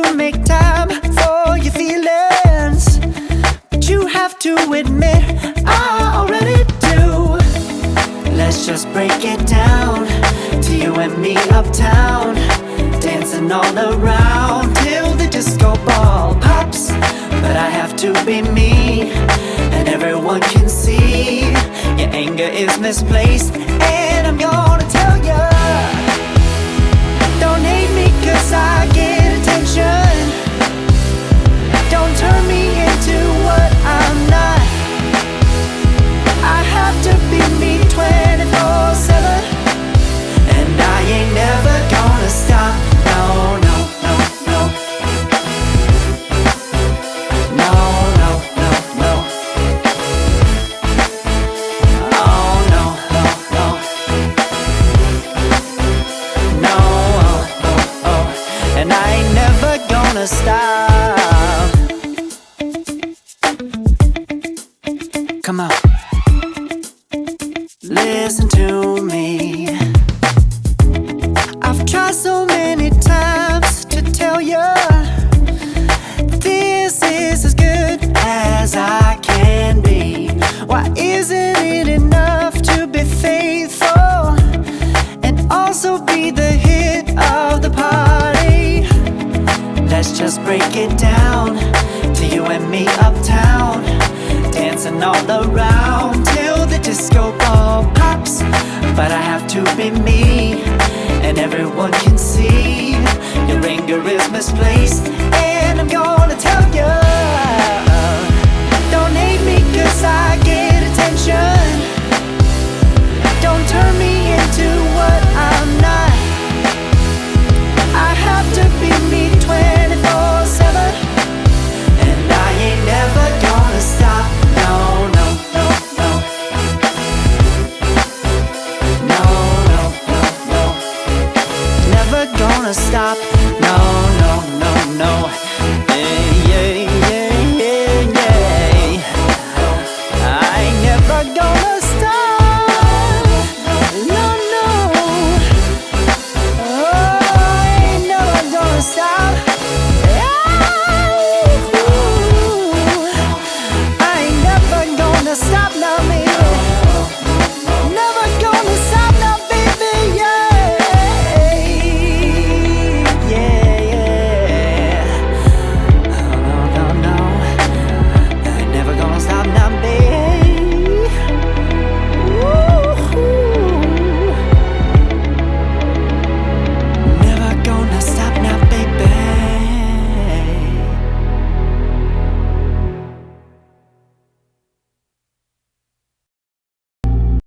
to make time for your feelings, but you have to admit I already do. Let's just break it down to you and me uptown, dancing all around till the disco ball pops. But I have to be me, and everyone can see your anger is misplaced. And I'm gonna tell ya, don't hate me 'cause I get attention. Don't turn me into what I'm not. I have to be me 24/7, and I ain't never gonna stop. No, no, no, no. No, no, no, no. Oh, no, no, no. No, oh, oh, oh. And I ain't never gonna stop. Come on, listen to me. I've tried so many times to tell you this is as good as I can be. Why isn't it enough to be faithful and also be the hit of the party? Let's just break it down to you and me uptown, dancing all around till the disco ball pops. But I have to be me, and everyone can see your anger is misplaced.